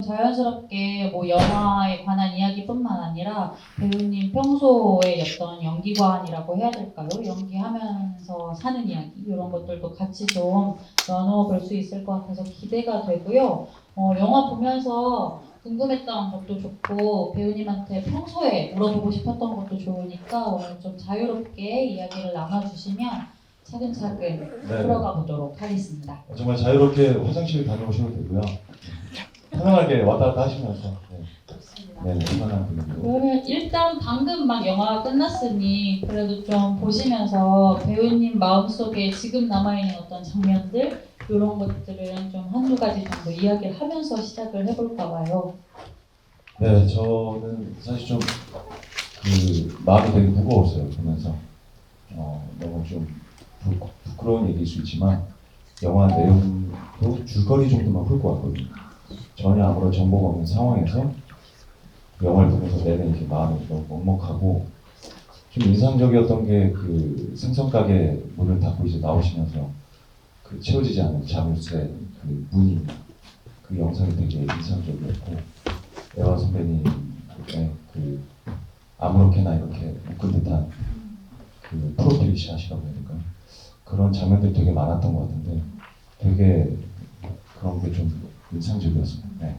자연스럽게 뭐 영화에 관한 이야기뿐만 아니라 배우님 평소의 어떤 연기관이라고 해야 될까요? 연기하면서 사는 이야기 이런 것들도 같이 좀 나눠볼 수 있을 것 같아서 기대가 되고요. 영화 보면서 궁금했던 것도 좋고 배우님한테 평소에 물어보고 싶었던 것도 좋으니까 오늘 좀 자유롭게 이야기를 나눠주시면 차근차근 네. 들어가 보도록 하겠습니다. 정말 자유롭게 화장실 다녀오셔도 되고요. 편안하게 왔다 갔다 하시면서 좋습니다. 네, 편안한 분위기로. 그러면 일단 방금 막 영화가 끝났으니 그래도 좀 보시면서 배우님 마음속에 지금 남아있는 어떤 장면들 이런 것들은 좀 한두 가지 정도 이야기를 하면서 시작을 해볼까 봐요. 네, 저는 사실 좀 마음이 되게 무거웠어요 보면서. 너무 좀 부끄러운 얘기일 수 있지만 영화 내용도 줄거리 정도만 훑고 왔거든요. 전혀 아무런 정보가 없는 상황에서 영화를 보면서 내내 이렇게 마음이 너무 먹먹하고, 좀 인상적이었던 게 그 생선가게 문을 닫고 이제 나오시면서 그 채워지지 않는 자물쇠 그 문이, 그 영상이 되게 인상적이었고, 애화 선배님의 그 아무렇게나 이렇게 묶은 듯한 그 프로필 샷이라고 해야 될까요? 그런 장면들이 되게 많았던 것 같은데 되게 그런 게 좀 인상적이었습니다. 네.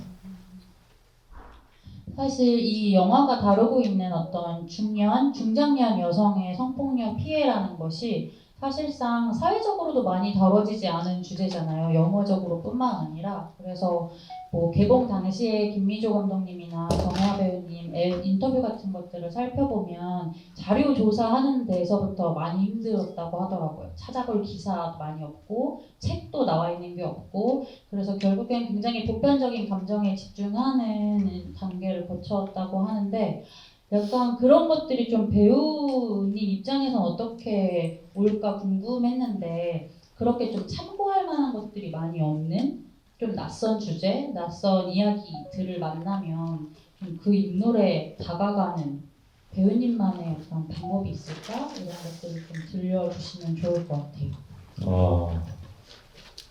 사실 이 영화가 다루고 있는 어떤 중년, 중장년 여성의 성폭력 피해라는 것이 사실상 사회적으로도 많이 다뤄지지 않은 주제잖아요. 영화적으로뿐만 아니라. 그래서 뭐 개봉 당시에 김미조 감독님이나 정혜아 배우님 인터뷰 같은 것들을 살펴보면 자료 조사하는 데서부터 많이 힘들었다고 하더라고요. 찾아볼 기사도 많이 없고 책도 나와 있는 게 없고, 그래서 결국엔 굉장히 보편적인 감정에 집중하는 단계를 거쳤다고 하는데, 약간 그런 것들이 좀 배우님 입장에선 어떻게 올까 궁금했는데, 그렇게 좀 참고할 만한 것들이 많이 없는 좀 낯선 주제, 낯선 이야기들을 만나면 좀 그 인물에 다가가는 배우님만의 어떤 방법이 있을까? 이런 것들을 좀 들려주시면 좋을 것 같아요.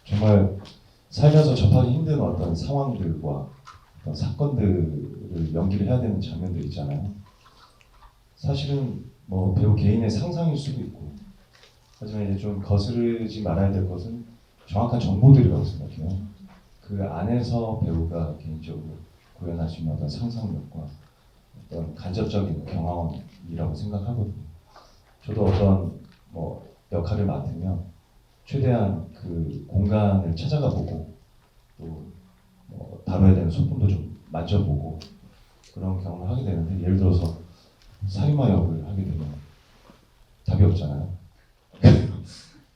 정말 살면서 접하기 힘든 어떤 상황들과 어떤 사건들을 연기를 해야 되는 장면들 있잖아요. 사실은 뭐 배우 개인의 상상일 수도 있고, 하지만 이제 좀 거스르지 말아야 될 것은 정확한 정보들이라고 생각해요. 그 안에서 배우가 개인적으로 구현할 수 있는 어떤 상상력과 어떤 간접적인 경험이라고 생각하거든요. 저도 어떤 뭐 역할을 맡으면 최대한 그 공간을 찾아가 보고, 또 뭐 다뤄야 되는 소품도 좀 만져보고 그런 경험을 하게 되는데, 예를 들어서 살인마 역을 하게 되면 답이 없잖아요.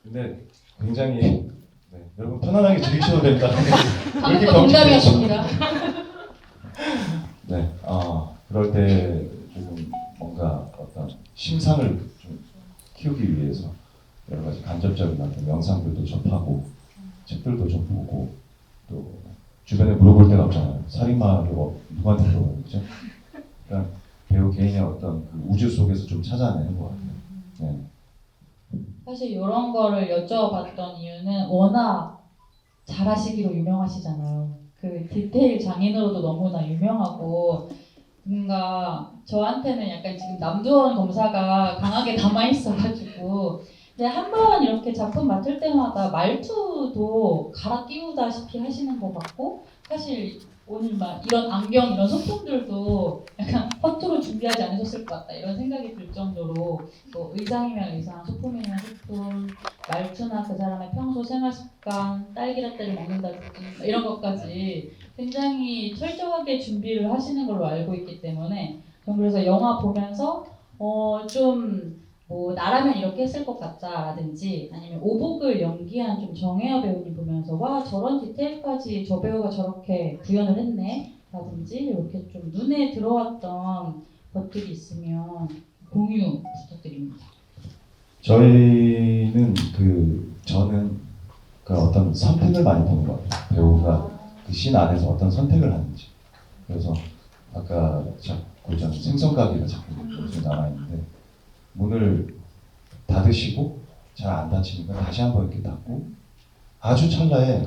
근데 굉장히 여러분 편안하게 즐기셔도 됩니다. 방금 농담이었습니다. 네, 그럴 때 조금 뭔가 어떤 심상을 좀 키우기 위해서 여러 가지 간접적인 어떤 영상들도 접하고 책들도 좀 보고, 또 주변에 물어볼 데가 없잖아요. 살인마를 누구한테 물어봐요, 그죠? 그러니까 배우 개인의 어떤 그 우주 속에서 좀 찾아내는 것 같아요. 네. 사실 이런 거를 여쭤봤던 이유는 워낙 잘하시기로 유명하시잖아요. 그 디테일 장인으로도 너무나 유명하고, 뭔가 저한테는 약간 지금 남두원 검사가 강하게 남아있어가지고, 근데 한 번 이렇게 작품 맡을 때마다 말투도 갈아 끼우다시피 하시는 것 같고, 사실 오늘 막 이런 안경 이런 소품들도 약간 허투루 준비하지 않으셨을 것 같다 이런 생각이 들 정도로, 뭐 의상이면 의상, 소품이면 소품, 말투나 그 사람의 평소 생활 습관, 딸기라떼를 먹는다든지 이런 것까지 굉장히 철저하게 준비를 하시는 걸로 알고 있기 때문에, 전 그래서 영화 보면서 좀 뭐 나라면 이렇게 했을 것 같다라든지, 아니면 오복을 연기한 좀 정혜아 배우님 보면서 와 저런 디테일까지 저 배우가 저렇게 구현을 했네 라든지, 이렇게 좀 눈에 들어왔던 것들이 있으면 공유 부탁드립니다. 저는 그 어떤 선택을 많이 보는 것 같아요. 배우가 그 씬 안에서 어떤 선택을 하는지. 그래서 아까 자꾸 저는 생선가게가 자꾸 남아있는데, 문을 닫으시고 잘 안 닫히니까 다시 한번 이렇게 닫고, 아주 찰나에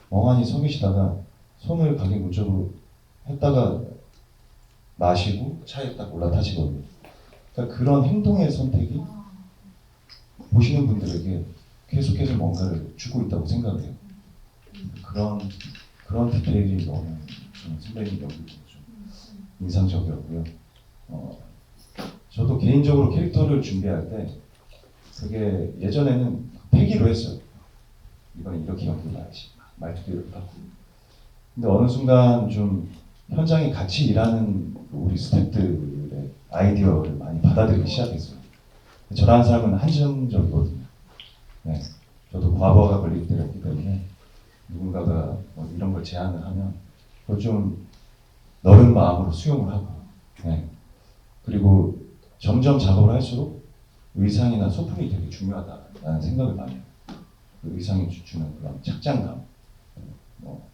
멍하니 서 계시다가 손을 가게 문자로 했다가 마시고 차에 딱 올라타시거든요. 그러니까 그런 행동의 선택이 보시는 분들에게 계속해서 뭔가를 주고 있다고 생각을 해요. 그런 디테일이 너무 저는 선배님 연기 좀 인상적이었고요. 저도 개인적으로 캐릭터를 준비할 때 그게 예전에는 패기로 했어요. 이번에 이렇게 연기해야지. 말투도 이렇게 바꾸고. 근데 어느 순간 좀 현장에 같이 일하는 우리 스태프들의 아이디어를 많이 받아들이기 시작했어요. 저라는 사람은 한정적이거든요. 네. 저도 과부하가 걸릴 때가 있기 때문에 누군가가 뭐 이런 걸 제안을 하면 그걸 좀 넓은 마음으로 수용을 하고, 네. 그리고 점점 작업을 할수록 의상이나 소품이 되게 중요하다라는 생각을 많이 해요. 그 의상이 주는 그런 착장감, 뭐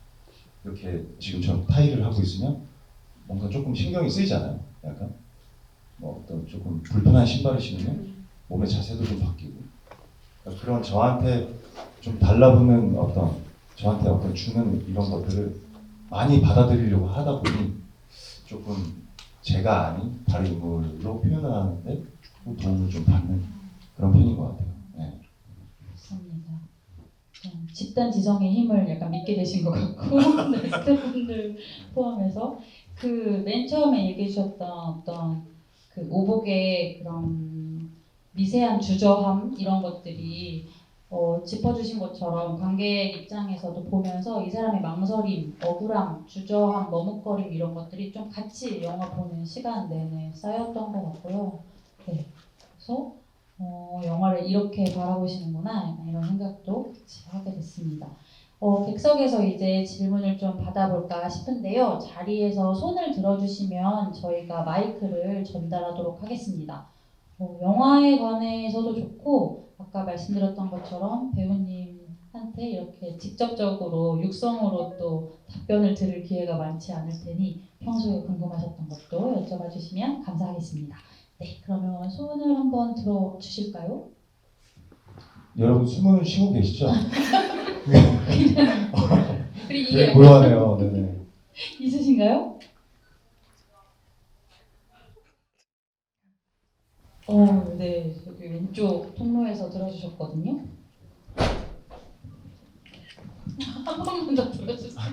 이렇게 지금처럼 타이를 하고 있으면 뭔가 조금 신경이 쓰이잖아요. 약간 뭐 어떤 조금 불편한 신발을 신으면 몸의 자세도 좀 바뀌고, 그러니까 그런 저한테 좀 달라붙는 저한테 어떤 주는 이런 것들을 많이 받아들이려고 하다 보니 조금 제가 아닌 다른 인물로 표현을 하는데 도움을 좀 받는 그런 편인 것 같아요. 네. 맞습니다. 집단 지성의 힘을 약간 믿게 되신 것 같고 네, 스태프분들 포함해서 그 맨 처음에 얘기해 주셨던 어떤 그 오복의 그런 미세한 주저함 이런 것들이 짚어주신 것처럼 관객 입장에서도 보면서 이 사람의 망설임, 억울함, 주저함, 머뭇거림 이런 것들이 좀 같이 영화 보는 시간 내내 쌓였던 것 같고요. 네. 그래서 영화를 이렇게 바라보시는구나 이런 생각도 같이 하게 됐습니다. 객석에서 이제 질문을 좀 받아볼까 싶은데요. 자리에서 손을 들어주시면 저희가 마이크를 전달하도록 하겠습니다. 영화에 관해서도 좋고 아까 말씀드렸던 것처럼 배우님한테 이렇게 직접적으로 육성으로 또 답변을 들을 기회가 많지 않을 테니 평소에 궁금하셨던 것도 여쭤봐 주시면 감사하겠습니다. 네, 그러면 손을 한번 들어 주실까요? 여러분 숨을 쉬고 계시죠? 그리고 되게 이게 고요하네요. 네네. 있으신가요? 네, 여기 왼쪽 통로에서 들어주셨거든요. 한 번만 더 들어주세요.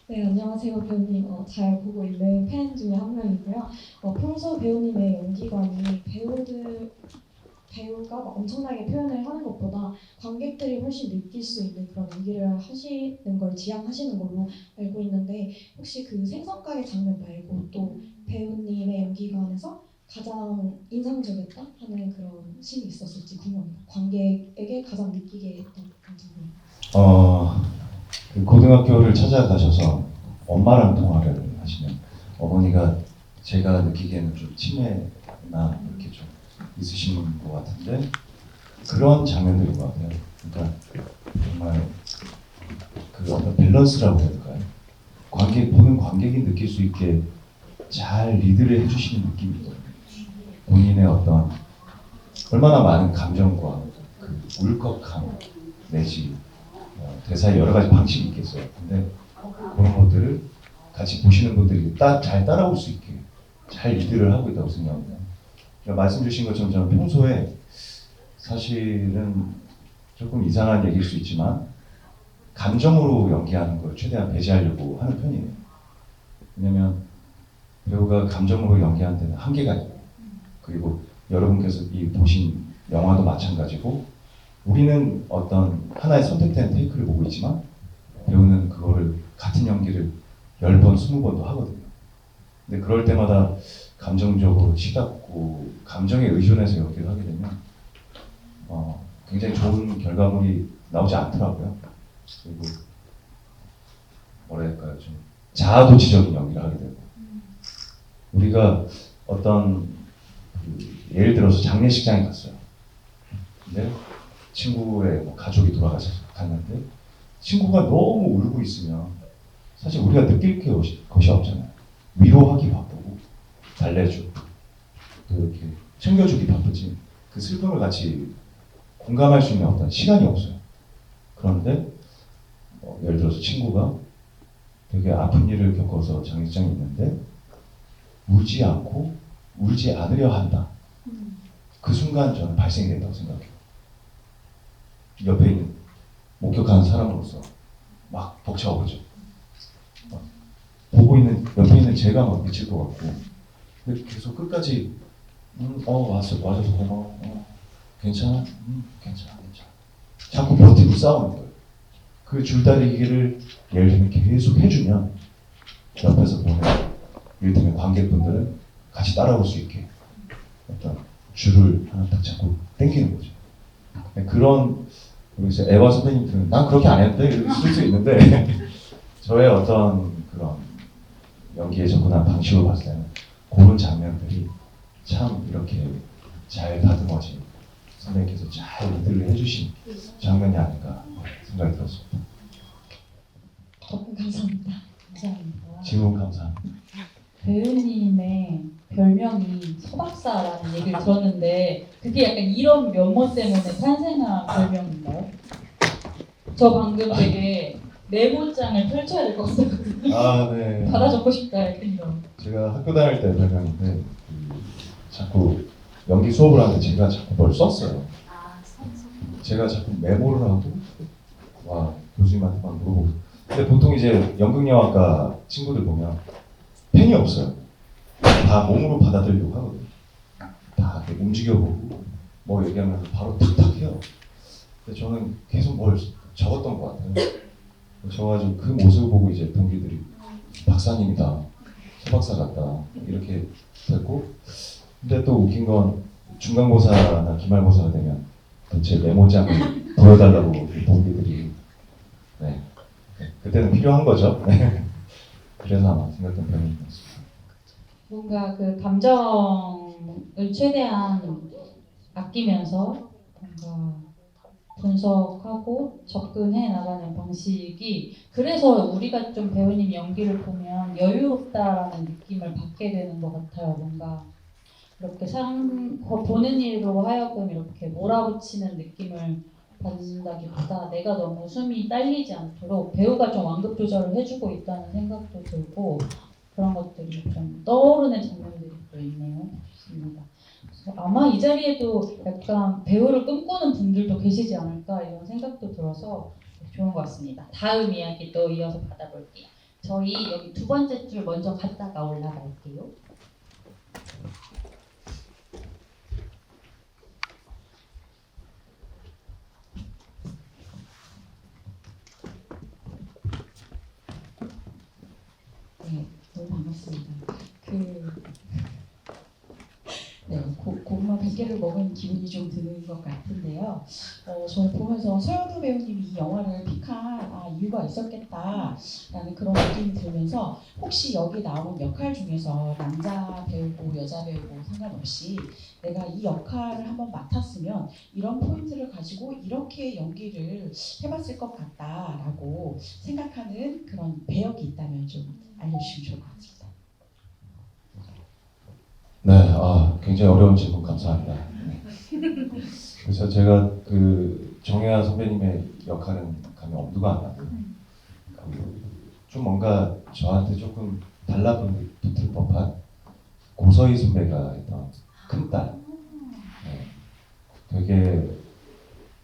네, 안녕하세요, 배우님. 잘 보고 있는 팬 중에 한 명이고요. 평소 배우님의 연기관이 배우가 막 엄청나게 표현을 하는 것보다 관객들이 훨씬 느낄 수 있는 그런 연기를 하시는 걸 지향하시는 걸로 알고 있는데 혹시 그 생선가게 장면 말고 또 배우님의 연기관에서 가장 인상적이었다 하는 그런 씬이 있었을지 궁금합니다. 관객에게 가장 느끼게 했던 그런 장면. 그 고등학교를 찾아가셔서 엄마랑 통화를 하시면 어머니가 제가 느끼기에는 좀 치매나 이렇게 좀 있으신 것 같은데 그런 장면들인 것 같아요. 그러니까 정말 그 어떤 밸런스라고 해야 될까요? 보는 관객이 느낄 수 있게 잘 리드를 해주시는 느낌이 있거든요. 본인의 어떤 얼마나 많은 감정과 그 울컥함 내지 대사에 여러 가지 방식이 있겠어요. 근데 그런 것들을 같이 보시는 분들이 잘 따라올 수 있게 잘 리드를 하고 있다고 생각합니다. 그러니까 말씀 주신 것처럼 저는 평소에 사실은 조금 이상한 얘기일 수 있지만 감정으로 연기하는 걸 최대한 배제하려고 하는 편이에요. 왜냐면 배우가 감정으로 연기하는 데는 한계가 있고 그리고 여러분께서 보신 영화도 마찬가지고 우리는 어떤 하나의 선택된 테이크를 보고 있지만 배우는 그거를 같은 연기를 10번, 20번도 하거든요. 근데 그럴 때마다 감정적으로 치닫고 감정에 의존해서 연기를 하게 되면 굉장히 좋은 결과물이 나오지 않더라고요. 그리고 뭐랄까요, 좀 자아도취적인 연기를 하게 되고 우리가 어떤 예를 들어서 장례식장에 갔어요. 근데 친구의 가족이 돌아가셔서 갔는데 친구가 너무 울고 있으면 사실 우리가 느낄 것이 없잖아요. 위로하기 바쁘고 달래주고 또 이렇게 챙겨주기 바쁘지 그 슬픔을 같이 공감할 수 있는 어떤 시간이 없어요. 그런데 예를 들어서 친구가 되게 아픈 일을 겪어서 장례식장에 있는데 울지 않고 울지 않으려 한다. 그 순간 저는 발생된다고 생각해요. 옆에 있는 목격하는 사람으로서 막 벅차오르죠. 막 보고 있는 옆에 있는 제가 막 미칠 것 같고 근데 계속 끝까지 와줘서 고마워. 괜찮아? 괜찮아. 자꾸 버티고 싸우는 거예요. 그 줄다리기를 예를 들면 계속 해주면 옆에서 보는 예를 들면 관객분들은 같이 따라올 수 있게 어떤 줄을 하나 딱 잡고 당기는 거죠. 그런 그래서 에바 선배님들은 난 그렇게 안 했는데 이렇게 쓸 수 있는데 저의 어떤 그런 연기에 접근한 방식으로 봤을 때는 그런 장면들이 참 이렇게 잘 다듬어진 선배님께서 잘 리드를 해주신 장면이 아닐까 생각이 들었습니다. 감사합니다. 감사합니다. 질문 감사합니다. 배우님의 별명이 서박사라는 얘기를 들었는데 그게 약간 이런 면모 때문에 탄생한 별명인가요? 저 방금 되게 메모장을 펼쳐야 될 것 같았거든요. 아, 네. 받아 적고 싶다 이런. 제가 학교 다닐 때 별명인데 자꾸 연기 수업을 하는데 제가 자꾸 뭘 썼어요. 제가 자꾸 메모를 하고 와 교수님한테 막 물어보고 근데 보통 이제 연극영화과 친구들 보면 펜이 없어요. 다 몸으로 받아들이려고 하거든요. 다 이렇게 움직여보고 뭐 얘기하면서 바로 탁탁 해요. 근데 저는 계속 뭘 적었던 것 같아요. 적어가지고 그 모습을 보고 이제 동기들이 박사님이다, 서박사 같다 이렇게 됐고 근데 또 웃긴 건 중간고사나 기말고사가 되면 제 메모장을 보여달라고 동기들이 네. 그때는 필요한 거죠. 그래서 아마 생각했던 편이었습니다. 뭔가 그 감정을 최대한 아끼면서 뭔가 분석하고 접근해 나가는 방식이 그래서 우리가 좀 배우님 연기를 보면 여유롭다라는 느낌을 받게 되는 것 같아요. 뭔가 이렇게 보는 이로 하여금 이렇게 몰아붙이는 느낌을 받는다기보다 내가 너무 숨이 딸리지 않도록 배우가 좀 완급 조절을 해주고 있다는 생각도 들고 그런 것들이 좀 떠오르는 장면들이 또 있네요. 좋습니다. 그래서 아마 이 자리에도 약간 배우를 꿈꾸는 분들도 계시지 않을까 이런 생각도 들어서 좋은 것 같습니다. 다음 이야기 또 이어서 받아볼게요. 저희 여기 두 번째 줄 먼저 갔다가 올라갈게요. 네, 너무 반갑습니다. 고구마 100개를 먹은 기분이 좀 드는 것 같은데요. 저는 보면서 서현우 배우님이 이 영화를 픽한 이유가 있었겠다라는 그런 느낌이 들면서 혹시 여기 나온 역할 중에서 남자 배우고 여자 배우고 상관없이 내가 이 역할을 한번 맡았으면 이런 포인트를 가지고 이렇게 연기를 해봤을 것 같다라고 생각하는 그런 배역이 있다면 좀 알려주시면 좋을 것 같습니다. 네, 굉장히 어려운 질문 감사합니다. 그래서 제가 그 정혜아 선배님의 역할은 감이 엄두가 안 나고 좀 뭔가 저한테 조금 달라붙을 법한 고서희 선배가 했던 큰딸. 네, 되게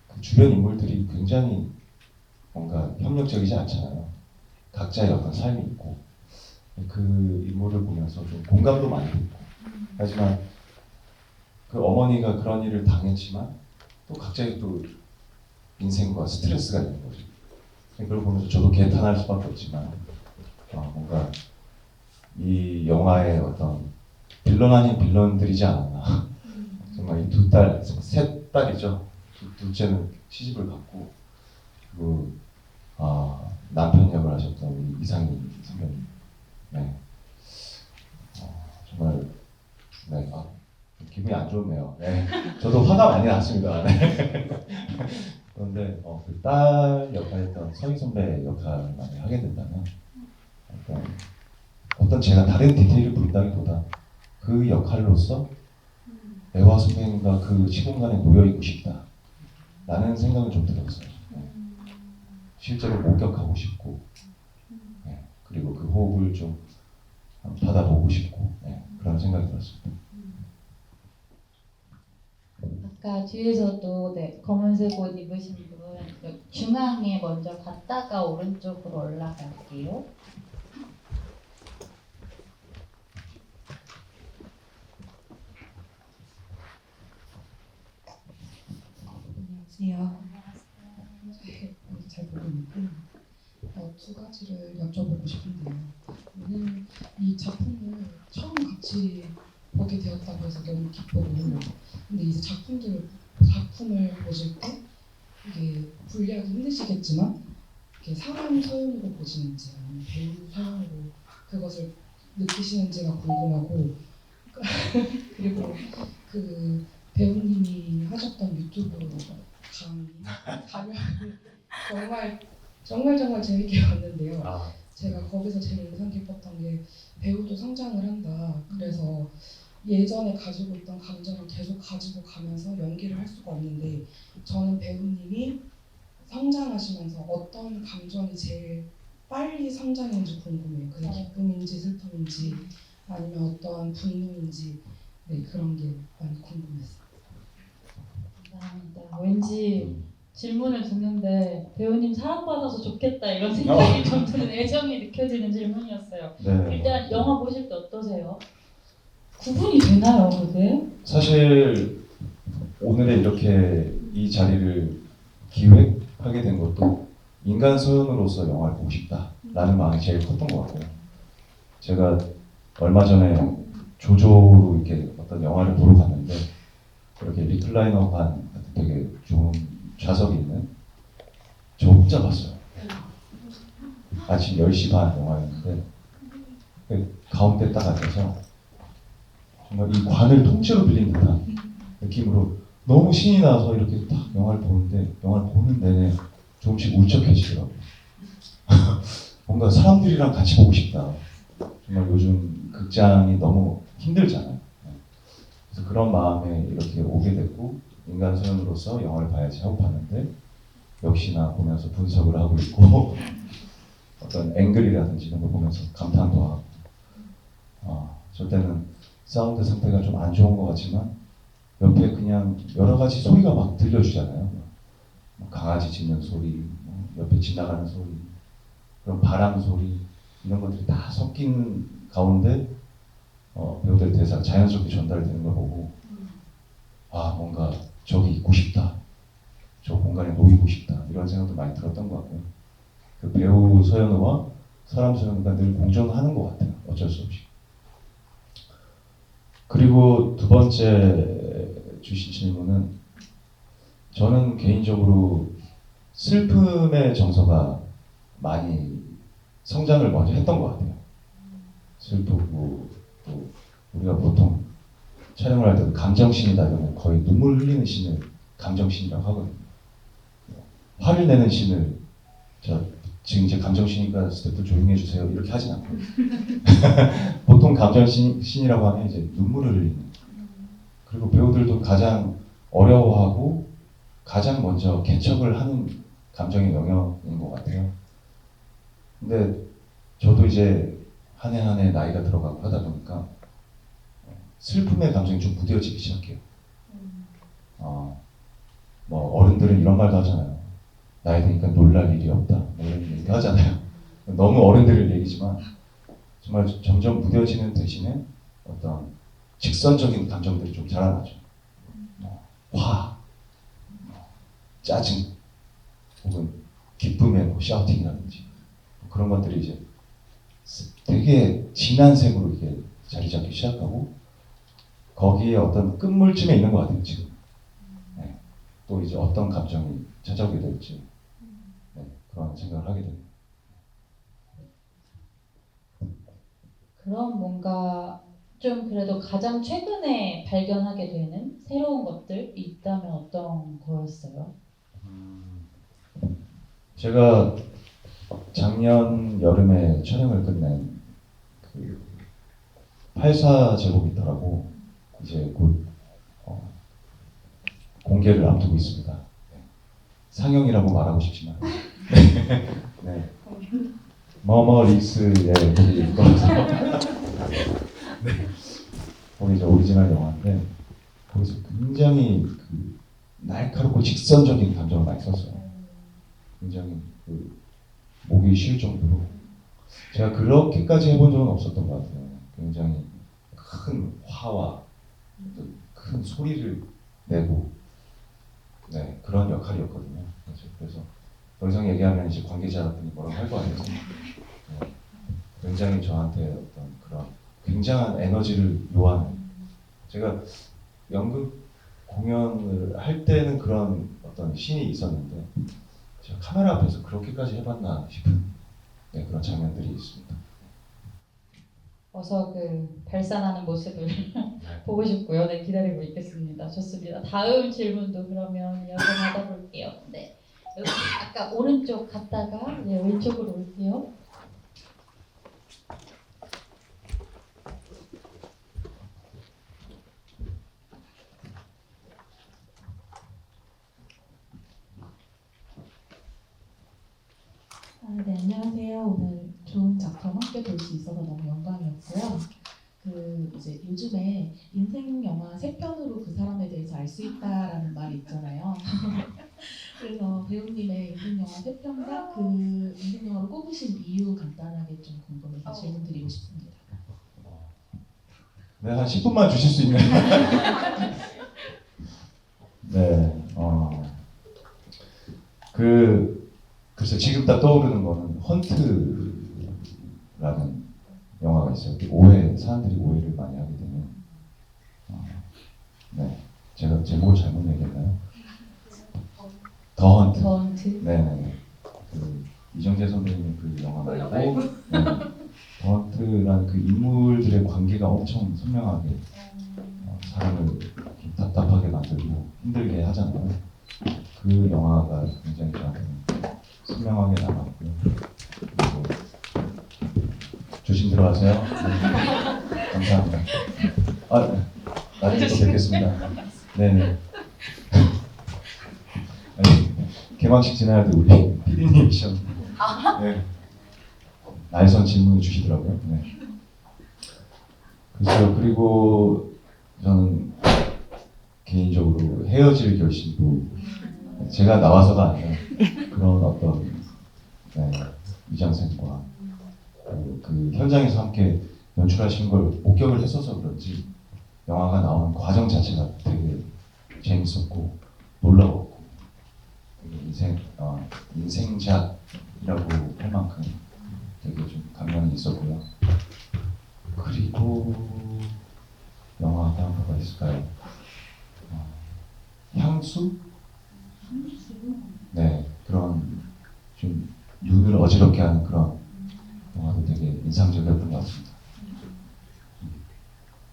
그 주변 인물들이 굉장히 뭔가 협력적이지 않잖아요. 각자의 어떤 삶이 있고 그 인물을 보면서 좀 공감도 많이 됐고 하지만 그 어머니가 그런 일을 당했지만 또 각자의 또 인생과 스트레스가 있는 거죠. 그걸 보면서 저도 개탄할 수밖에 없지만 뭔가 이 영화의 어떤 빌런 아닌 빌런들이지 않았나. 정말 이 셋 딸이죠. 둘째는 시집을 갔고 그리고 남편 역을 하셨던 우리 이상희 선배님. 네. 정말 네, 기분이 안 좋네요. 네, 저도 화가 많이 났습니다. 네. 그런데 그 딸 역할했던 서희 선배 역할을 만약 하게 된다면 어떤 제가 다른 디테일을 부른다기보다 그 역할로서 애와 선생님과 그 시공간에 놓여 있고 싶다. 라는 생각을 좀 들었어요. 실제로 목격하고 싶고, 그리고 그 호흡을 좀 받아보고 싶고, 그런 생각이 들었습니다. 아까 뒤에서도 네, 검은색 옷 입으신 분 중앙에 먼저 갔다가 오른쪽으로 올라갈게요. 안녕하세요. 잘 보고 있는데 두 가지를 여쭤보고 싶은데요. 오늘 이 작품을 처음 같이 보게 되었다고 해서 너무 기쁘고, 근데 이제 작품을 보실 때 이게 분리하기 힘드시겠지만 이게 사람 소연으로 보시는지 아니면 배우 소연으로 그것을 느끼시는지가 궁금하고 그리고 그 배우님이 하셨던 유튜브 강연 정말 재밌게 봤는데요. 제가 거기서 제일 인상 깊었던 게 배우도 성장을 한다. 그래서 예전에 가지고 있던 감정을 계속 가지고 가면서 연기를 할 수가 없는데 저는 배우님이 성장하시면서 어떤 감정이 제일 빨리 성장했는지 궁금해요. 그게 기쁨인지 슬픔인지 아니면 어떤 분노인지 그런 게 많이 궁금했어요. 감사합니다. 왠지 질문을 듣는데 배우님 사랑받아서 좋겠다 이런 생각이 좀 드는 애정이 느껴지는 질문이었어요. 네. 일단 영화 보실 때 어떠세요? 구분이 되나요, 그게? 사실 오늘의 이렇게 이 자리를 기획하게 된 것도 인간 소연으로서 영화를 보고 싶다라는 마음이 제일 컸던 것 같고요. 제가 얼마 전에 조조로 이렇게 어떤 영화를 보러 갔는데 이렇게 리클라이너 반 같은 되게 좋은 좌석이 있는 저 혼자 봤어요. 아침 10시 반 영화였는데 가운데 딱 앉아서 정말 이 관을 통째로 빌린 듯한 느낌으로 너무 신이 나서 이렇게 딱 영화를 보는데 영화를 보는 내내 조금씩 울적해지더라고요. 뭔가 사람들이랑 같이 보고 싶다. 정말 요즘 극장이 너무 힘들잖아요. 그래서 그런 마음에 이렇게 오게 됐고 인간 소연으로서 영화를 봐야지 하고 봤는데 역시나 보면서 분석을 하고 있고 어떤 앵글이라든지 이런 걸 보면서 감탄도 하고 저 때는 사운드 상태가 좀 안 좋은 것 같지만 옆에 그냥 여러 가지 소리가 막 들려주잖아요. 뭐 강아지 짖는 소리, 뭐 옆에 지나가는 소리, 그런 바람 소리 이런 것들이 다 섞인 가운데 배우들 대사가 자연스럽게 전달되는 걸 보고 뭔가 저기 있고 싶다, 저 공간에 놓이고 싶다 이런 생각도 많이 들었던 것 같고요. 그 배우 서연우와 사람 서연우가 늘 공존하는 것 같아요. 어쩔 수 없이. 그리고 두 번째 주신 질문은 저는 개인적으로 슬픔의 정서가 많이 성장을 먼저 했던 것 같아요. 슬프고 또 우리가 보통 촬영을 할 때도 감정씬이다 이러면 거의 눈물 흘리는 씬을 감정씬이라고 하거든요. 화를 내는 씬을 지금 이제 감정씬이니까 스태프들 조용히 해주세요 이렇게 하진 않고요. 보통 감정씬이라고 하면 이제 눈물을 흘리는 그리고 배우들도 가장 어려워하고 가장 먼저 개척을 하는 감정의 영역인 것 같아요. 근데 저도 이제 한 해 한 해 나이가 들어가고 하다 보니까 슬픔의 감정이 좀 무뎌지기 시작해요. 뭐 어른들은 이런 말도 하잖아요. 나이 드니까 놀랄 일이 없다. 뭐 이런 얘기도 하잖아요. 너무 어른들의 얘기지만 정말 점점 무뎌지는 대신에 어떤 직선적인 감정들이 좀 자라나죠. 화, 짜증, 혹은 기쁨의 뭐 샤우팅이라든지 그런 것들이 이제 되게 진한 색으로 이게 자리 잡기 시작하고 거기에 어떤 끝물쯤에 있는 것 같아요 지금. 또 이제 어떤 감정이 찾아오게 될지 그런 생각을 하게 됩니다. 그럼 뭔가 좀 그래도 가장 최근에 발견하게 되는 새로운 것들이 있다면 어떤 거였어요? 제가 작년 여름에 촬영을 끝낸 그 8사 제목이 있더라고. 이제 곧 공개를 앞두고 있습니다. 네. 상영이라고 말하고 싶지만 네. 머머릭스의 거기 거기서 네. 거기 이제 오리지널 영화인데 거기서 굉장히 그 날카롭고 직선적인 감정을 많이 썼어요. 굉장히 그 보기 쉬울 정도로 제가 그렇게까지 해본 적은 없었던 것 같아요. 굉장히 큰 화와 큰 소리를 내고 네, 그런 역할이었거든요. 그래서 더 이상 얘기하면 이제 관계자분이 뭐라고 할 거 아니에요. 네, 굉장히 저한테 어떤 그런 굉장한 에너지를 요하는 제가 연극 공연을 할 때는 그런 어떤 신이 있었는데 제가 카메라 앞에서 그렇게까지 해봤나 싶은 네, 그런 장면들이 있습니다. 어서 그 발산하는 모습을 보고 싶고요. 네, 기다리고 있겠습니다. 좋습니다. 다음 질문도 그러면 이어서 받아볼게요. 네, 여기 아까 오른쪽 갔다가 네, 왼쪽으로 올게요. 네, 안녕하세요. 오늘 좋은 작품 함께 볼 수 있어서 너무 영광이었고요. 이제 요즘에 인생 영화 세 편으로 그 사람에 대해서 알 수 있다라는 말이 있잖아요. 그래서 배우님의 인생 영화 세 편과 그 인생 영화를 꼽으신 이유 간단하게 좀 궁금해서 질문 드리고 싶습니다. 네, 한 10분만 주실 수 있나요? 네, 글쎄 지금 딱 떠오르는 거는 헌트라는 영화가 있어요. 사람들이 오해를 많이 하게 되는. 네, 제가 제목을 잘못 얘기했나요? 더 헌트. 더 헌트. 네네네. 이정재 선배님 그 영화 말고, 네, 더 헌트라는 그 인물들의 관계가 엄청 선명하게 사람을 좀 답답하게 만들고 힘들게 하잖아요. 그 영화가 굉장히 저한테는 선명하게 남았고요. 그리고 조심 들어가세요. 네. 감사합니다. 나중에 또 뵙겠습니다. 네네. 아니, 개막식 지나야 돼 우리 PD님이셨는데. 네. 날선 질문을 주시더라고요. 네. 글쎄요. 그리고 저는 개인적으로 헤어질 결심도 제가 나와서가 아니라 그런 어떤 미장센과 그 현장에서 함께 연출하신 걸 목격을 했어서 그런지 영화가 나오는 과정 자체가 되게 재밌었고 놀라웠고 인생작이라고 할 만큼 되게 좀 감명이 있었고요. 그리고 영화가 뭐가 있을까요? 향수? 네, 그런 좀 눈을 어지럽게 하는 그런 영화도 되게 인상적이었던 것 같습니다.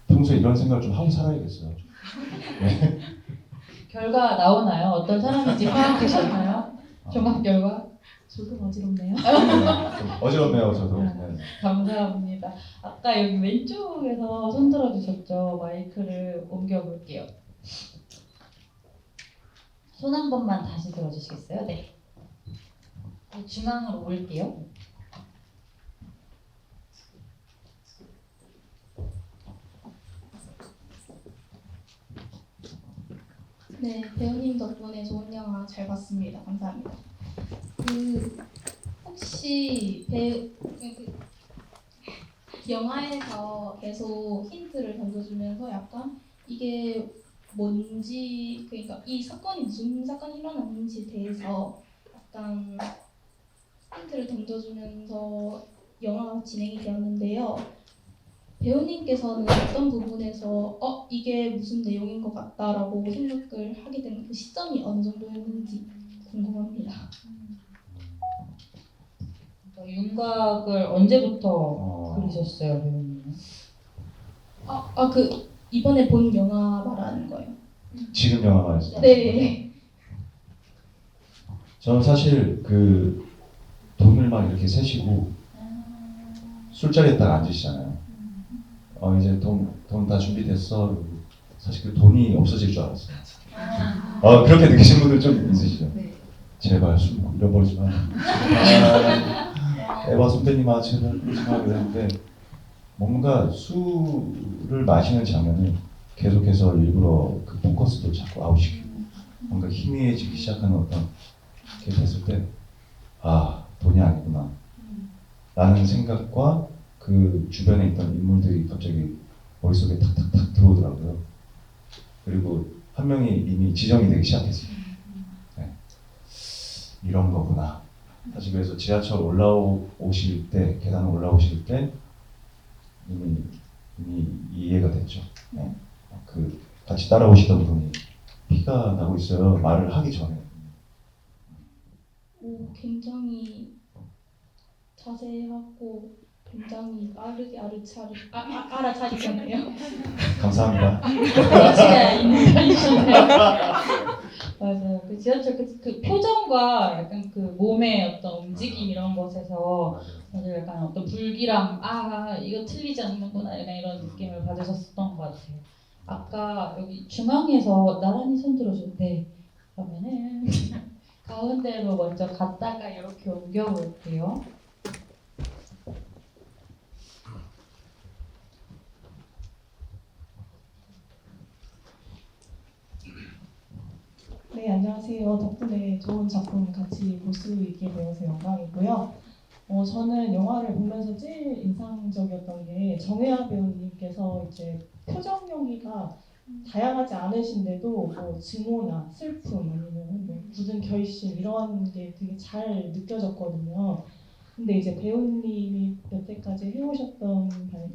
평소에 이런 생각을 좀 하고 살아야겠어요. 네. 결과 나오나요? 어떤 사람인지 파악되셨나요? 종합 결과? 조금 어지럽네요. 좀 어지럽네요, 저도. 네. 감사합니다. 아까 여기 왼쪽에서 손 들어주셨죠? 마이크를 옮겨볼게요. 손 한 번만 다시 들어주시겠어요? 네. 중앙으로 올게요. 네, 배우님 덕분에 좋은 영화 잘 봤습니다. 감사합니다. 혹시 영화에서 계속 힌트를 던져주면서 약간 이게 뭔지, 그러니까 이 사건이 무슨 사건이 일어났는지에 대해서 약간 힌트를 던져주면서 영화가 진행이 되었는데요. 배우님께서는 어떤 부분에서 이게 무슨 내용인 것 같다라고 생각을 하게 된 그 시점이 어느 정도였는지 궁금합니다. 윤곽을 언제부터 그리셨어요, 배우님? 이번에 본 영화 말하는 거예요. 지금 영화 말씀. 네. 저는 사실 그 돈을 막 이렇게 세시고 술자리에 딱 앉으시잖아요. 이제 돈 다 준비됐어. 그리고 사실 그 돈이 없어질 줄 알았어요. 그렇게 느끼신 분들 좀 있으시죠? 제발 술 잃어버리지 마. 에바 선배님아 제발 그러지 마 그랬는데 뭔가 술을 마시는 장면을 계속해서 일부러 그 포커스도 자꾸 아웃시키고 뭔가 희미해지기 시작하는 어떤 게 됐을 때 돈이 아니구나 라는 생각과 그 주변에 있던 인물들이 갑자기 머릿속에 탁탁탁 들어오더라고요. 그리고 한 명이 이미 지정이 되기 시작했어요. 네. 이런 거구나. 사실 그래서 지하철 올라오실 때, 계단 올라오실 때 이미 이해가 됐죠. 네. 그 같이 따라오시던 분이 피가 나고 있어요. 말을 하기 전에. 굉장히 자세하고 굉장히 빠르게 알아차리셨네요. 감사합니다. 가치가 있는 편이셨네요. 맞아요. 그 지하철 그 표정과 약간 그 몸의 어떤 움직임 이런 것에서 다들 약간 어떤 불길함, 이거 틀리지 않는구나 약간 이런 느낌을 받으셨었던 것 같아요. 아까 여기 중앙에서 나란히 손 들어줬는데 그러면은 가운데로 먼저 갔다가 이렇게 옮겨볼게요. 네, 안녕하세요. 덕분에 좋은 작품 같이 볼 수 있게 되어서 영광이고요. 저는 영화를 보면서 제일 인상적이었던 게 정혜아 배우님께서 이제 표정 연기가 다양하지 않으신데도 뭐 증오나 슬픔 아니면 뭐 굳은 결심 이런 게 되게 잘 느껴졌거든요. 근데 이제 배우님이 여태까지 해오셨던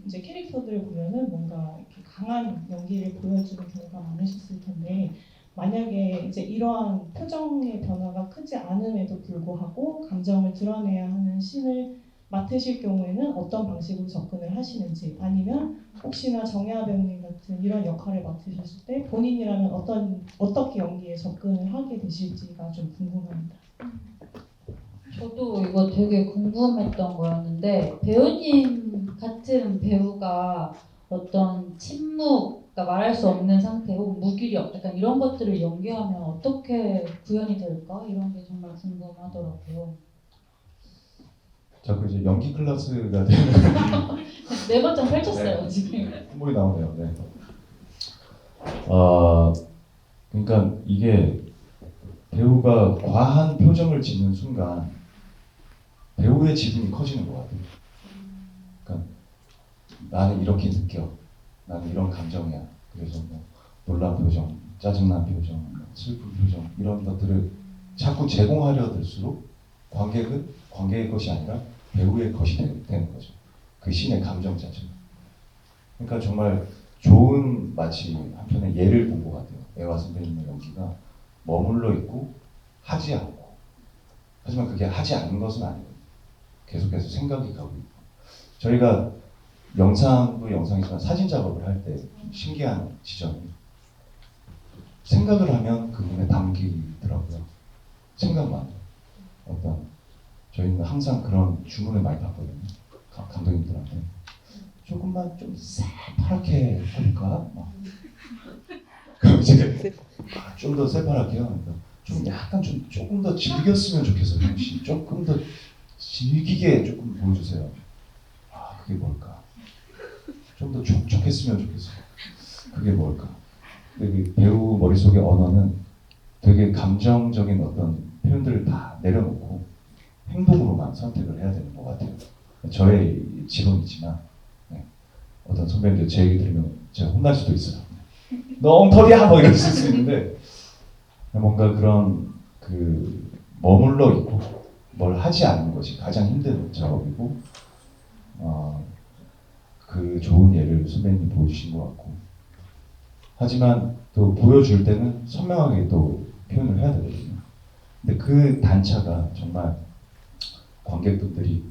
이제 캐릭터들을 보면은 뭔가 이렇게 강한 연기를 보여주는 경우가 많으셨을 텐데 만약에 이제 이러한 표정의 변화가 크지 않음에도 불구하고 감정을 드러내야 하는 씬을 맡으실 경우에는 어떤 방식으로 접근을 하시는지 아니면 혹시나 정혜아 배우님 같은 이런 역할을 맡으셨을 때 본인이라면 어떻게 연기에 접근을 하게 되실지가 좀 궁금합니다. 저도 이거 되게 궁금했던 거였는데 배우님 같은 배우가 어떤 침묵, 그러니까 말할 수 없는 상태 혹은 무기력 약간 이런 것들을 연기하면 어떻게 구현이 될까? 이런 게 정말 궁금하더라고요. 자꾸 이제 연기 클래스가 되는 네 번째 펼쳤어요 네. 지금. 콧물이 나오네요. 네. 그러니까 이게 배우가 과한 표정을 짓는 순간 배우의 지분이 커지는 것 같아요. 그러니까 나는 이렇게 느껴. 나는 이런 감정이야. 그래서 뭐 놀란 표정, 짜증난 표정, 슬픈 표정 이런 것들을 자꾸 제공하려 들수록 관객은 관객의 것이 아니라 배우의 것이 되는 거죠. 그 신의 감정 자체가. 그러니까 정말 좋은 마치 한편의 예를 본 것 같아요. 애화 선배님의 연기가 머물러 있고 하지 않고 하지만 그게 하지 않는 것은 아니거든요. 계속해서 생각이 가고 있고 저희가 영상도 영상이지만 사진 작업을 할 때 신기한 지점이 생각을 하면 그 눈에 담기더라고요. 생각만. 저희는 항상 그런 주문을 많이 받거든요. 감독님들한테. 조금만 좀 새파랗게 해볼까? 그럼 이제 좀 더 새파랗게요. 그러니까 좀 약간 조금 더 즐겼으면 좋겠어요. 혹시 조금 더 즐기게 조금 보여주세요. 그게 뭘까? 좀 더 촉촉했으면 좋겠어요. 그게 뭘까? 근데 배우 머릿속의 언어는 되게 감정적인 어떤 표현들을 다 내려놓고 행동으로만 선택을 해야 되는 것 같아요. 저의 지론이지만 어떤 선배님들 제 얘기 들으면 제가 혼날 수도 있어요. 너 엉터리야! 뭐 이럴 수 있는데 뭔가 그런 머물러 있고 뭘 하지 않는 것이 가장 힘든 작업이고 그 좋은 예를 선배님이 보여주신 것 같고 하지만 또 보여줄 때는 선명하게 또 표현을 해야 되거든요. 근데 그 단차가 정말 관객분들이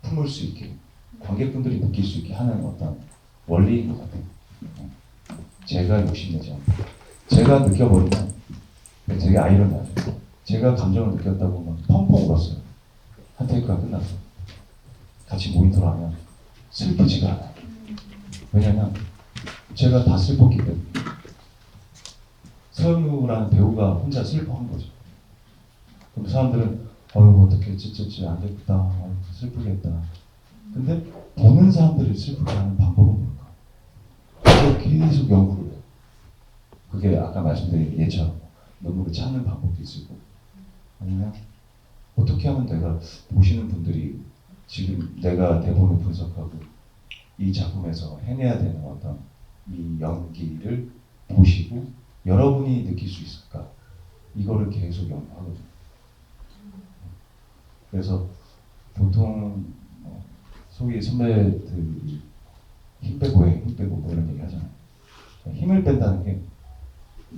품을 수 있게 관객분들이 느낄 수 있게 하는 어떤 원리인 것 같아요. 제가 욕심내지 않고 제가 느껴버리면 되게 아이러니하죠. 제가 감정을 느꼈다고 막 펑펑 울었어요. 한 테이크가 끝났어. 같이 모니터를 하면 슬프지가 않아요. 왜냐면 제가 다 슬펐기 때문에. 서현우라는 배우가 혼자 슬퍼한 거죠. 그럼 사람들은 어떻게 찌찌찌 안 되겠다, 슬프겠다. 근데 보는 사람들을 슬프게 하는 방법은 뭘까? 그걸 계속 연구를 해요. 그게 아까 말씀드린 예처럼 눈물을 찾는 방법도 있을 거고, 아니면 어떻게 하면 내가 보시는 분들이 지금 내가 대본을 분석하고 이 작품에서 해내야 되는 어떤 이 연기를 보시고 여러분이 느낄 수 있을까? 이거를 계속 연구하거든요. 그래서 보통 소위 선배들이 힘 빼고 해, 힘 빼고 뭐 이런 얘기 하잖아요. 힘을 뺀다는 게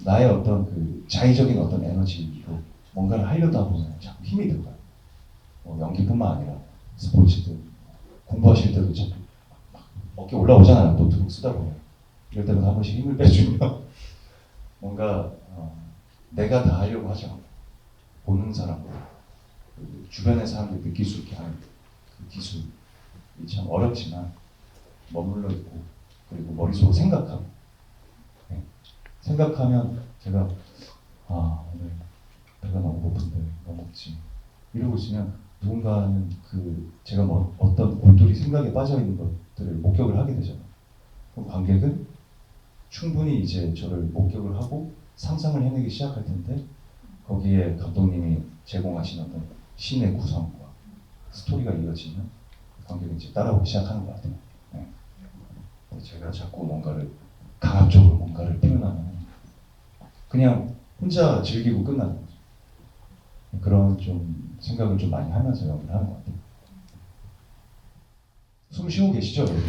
나의 어떤 그 자의적인 어떤 에너지로 뭔가를 하려다 보면 자꾸 힘이 들어가요. 연기뿐만 아니라 스포츠든 공부하실 때도 자꾸 막 어깨 올라오잖아요. 노트북 쓰다 보면. 이럴 때마다 한 번씩 힘을 빼주면 뭔가 내가 다 하려고 하죠. 보는 사람과 주변의 사람들이 느낄 수 있게 하는 그 기술이 참 어렵지만 머물러 있고 그리고 머릿속으로 생각하고 생각하면 제가 오늘 배가 너무 고픈데 뭐 먹지 이러고 있으면 누군가는 그 제가 뭐 어떤 골똘히 생각에 빠져 있는 것들을 목격을 하게 되잖아요. 그럼 관객은 충분히 이제 저를 목격을 하고 상상을 해내기 시작할 텐데 거기에 감독님이 제공하신 어떤 신의 구성과 스토리가 이어지면 관객이 이제 따라오기 시작하는 것 같아요. 네. 제가 자꾸 뭔가를 강압적으로 뭔가를 표현하면 그냥 혼자 즐기고 끝나는 거죠. 그런 좀 생각을 좀 많이 하면서 연기를 하는 것 같아요. 숨 쉬고 계시죠, 여러분?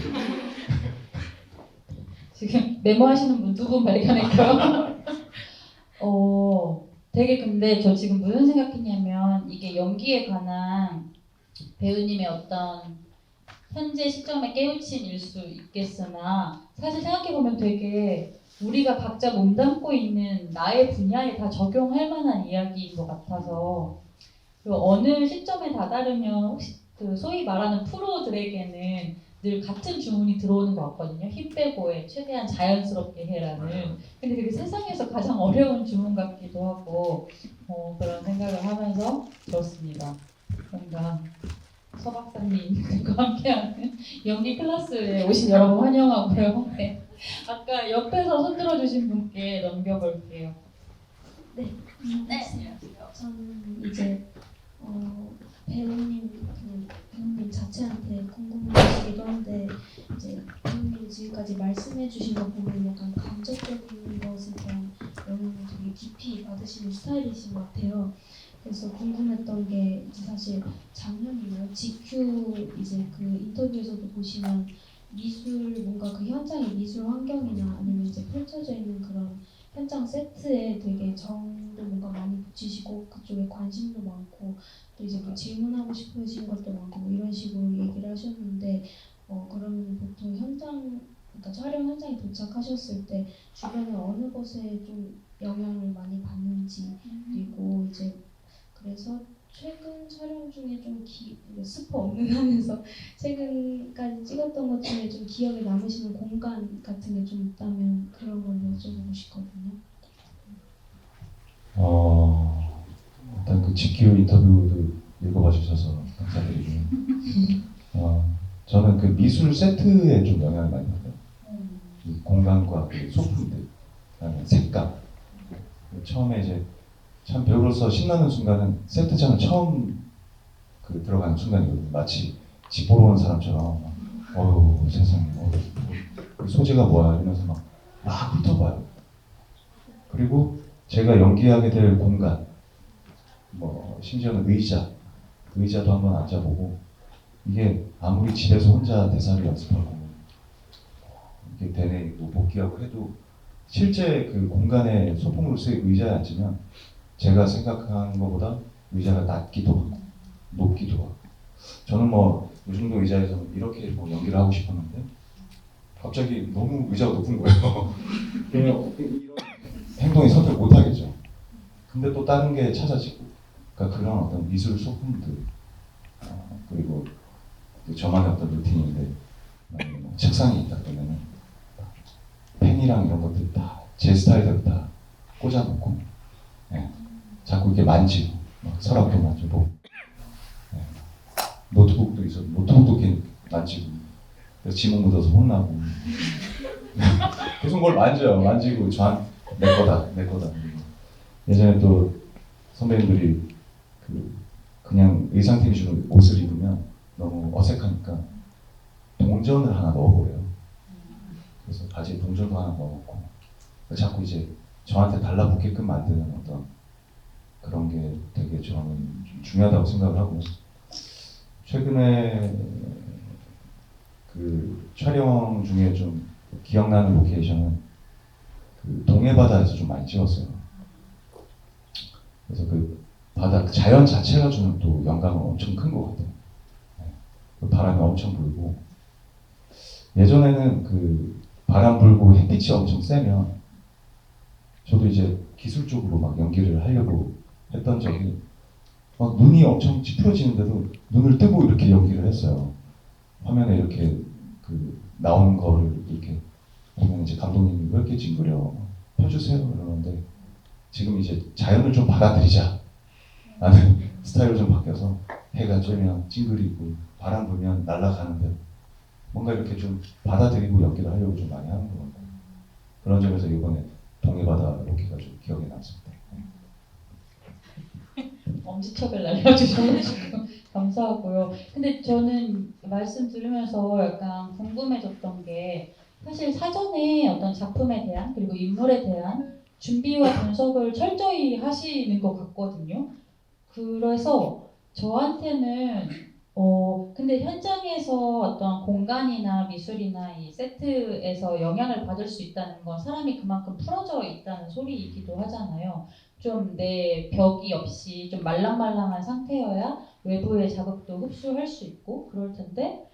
지금 메모하시는 분 두 분 발견했고요. 되게 근데 저 지금 무슨 생각했냐면 이게 연기에 관한 배우님의 어떤 현재 시점에 깨우침일 수 있겠으나 사실 생각해보면 되게 우리가 각자 몸담고 있는 나의 분야에 다 적용할 만한 이야기인 것 같아서 그리고 어느 시점에 다다르면 혹시 그 소위 말하는 프로들에게는 늘 같은 주문이 들어오는 것 같거든요. 힘 빼고 해, 최대한 자연스럽게 해라는. 근데 그게 세상에서 가장 어려운 주문 같기도 하고 그런 생각을 하면서 들었습니다. 뭔가 서 박사님과 함께하는 연기 클래스에 오신 여러분 환영하고요. 네. 아까 옆에서 손들어 주신 분께 넘겨볼게요. 저는 이제 배우님 자체한테 궁금해지기도 한데 이제 배우님 지금까지 말씀해주신 거 보면 약간 감정적인 것에 대한 영향을 되게 깊이 받으시는 스타일이신 것 같아요. 그래서 궁금했던 게 이제 사실 작년이나 GQ 이제 그 인터뷰에서도 보시면 미술 뭔가 그 현장의 미술 환경이나 아니면 이제 펼쳐져 있는 그런 현장 세트에 되게 정도 뭔가 많이 붙이시고 그쪽에 관심도 많고 또 이제 뭐 질문하고 싶으신 것도 많고 뭐 이런 식으로 얘기를 하셨는데 그러면 보통 현장 그러니까 촬영 현장에 도착하셨을 때 주변에 어느 것에 좀 영향을 많이 받는지 그리고 이제 그래서 최근 촬영 중에 좀 스포 없는 하면서 최근까지 찍었던 것 중에 좀 기억에 남으시는 공간 같은 게 좀 있다면 그런 걸 여쭤보고 싶거든요. 일단 그 GQ 인터뷰도 읽어봐 주셔서 감사드리고 저는 그 미술 세트에 좀 영향을 많이 받아요. 이 공간과 그 소품들, 그다음에 색감. 처음에 이제 참 배우로서 신나는 순간은 세트장을 처음 그 들어가는 순간이거든요. 마치 집 보러 온 사람처럼 세상에 그 소재가 뭐야 이러면서 막 훑어봐요. 그리고 제가 연기하게 될 공간, 뭐 심지어는 의자도 한번 앉아보고 이게 아무리 집에서 혼자 대사를 연습하고 이렇게 대내고 복귀하고 해도 실제 그 공간에 소품으로 쓰인 의자에 앉으면 제가 생각한 것보다 의자가 낮기도 하고 높기도 하고 저는 뭐 이 정도 의자에서 이렇게 뭐 연기를 하고 싶었는데 갑자기 너무 의자가 높은 거예요. 그냥 이런 행동이 선택 못 하겠죠. 근데 또 다른 게 찾아지고 그러니까 그런 어떤 미술 소품들 그리고 저만의 어떤 루틴인데 만약에 뭐 책상이 있다 그러면은 펜이랑 이런 것들 다 제 스타일대로 다 꽂아놓고 예, 자꾸 이렇게 만지고 막 서랍도 만지고 예, 노트북도 있어 노트북도 이렇게 만지고 그래서 지문 묻어서 혼나고 계속 뭘 만져요. 만지고 내 거다 내 거다. 예전에 또 선배님들이 그냥 의상팀이 주는 옷을 입으면 너무 어색하니까 동전을 하나 넣어버려요. 그래서 바지에 동전도 하나 넣어놓고 자꾸 이제 저한테 달라붙게끔 만드는 어떤 그런 게 되게 저는 좀 중요하다고 생각을 하고 최근에 그 촬영 중에 좀 기억나는 로케이션은 그 동해 바다에서 좀 많이 찍었어요. 그래서 그 바다 그 자연 자체가 주는 또 영감은 엄청 큰 것 같아요. 네. 그 바람이 엄청 불고 예전에는 그 바람 불고 햇빛이 엄청 세면 저도 이제 기술적으로 막 연기를 하려고 했던 적이 막 눈이 엄청 찌푸려지는데도 눈을 뜨고 이렇게 연기를 했어요. 화면에 이렇게 그 나오는 거를 이렇게 보면 이제 감독님이 왜 이렇게 찡그려 펴주세요 그러는데 지금 이제 자연을 좀 받아들이자 라는 스타일로 좀 바뀌어서 해가 쬐면 찡그리고 바람 불면 날아가는데 뭔가 이렇게 좀 받아들이고 연기를 하려고 좀 많이 하는 것 같아요. 그런 점에서 이번에 동해바다 로케가 좀 기억에 남습니다. 엄지척을 날려주셔가지고 감사하고요. 근데 저는 말씀 들으면서 약간 궁금해졌던 게 사실 사전에 어떤 작품에 대한 그리고 인물에 대한 준비와 분석을 철저히 하시는 것 같거든요. 그래서 저한테는 근데 현장에서 어떤 공간이나 미술이나 이 세트에서 영향을 받을 수 있다는 건 사람이 그만큼 풀어져 있다는 소리이기도 하잖아요. 좀 내 벽이 없이 좀 말랑말랑한 상태여야 외부의 자극도 흡수할 수 있고 그럴 텐데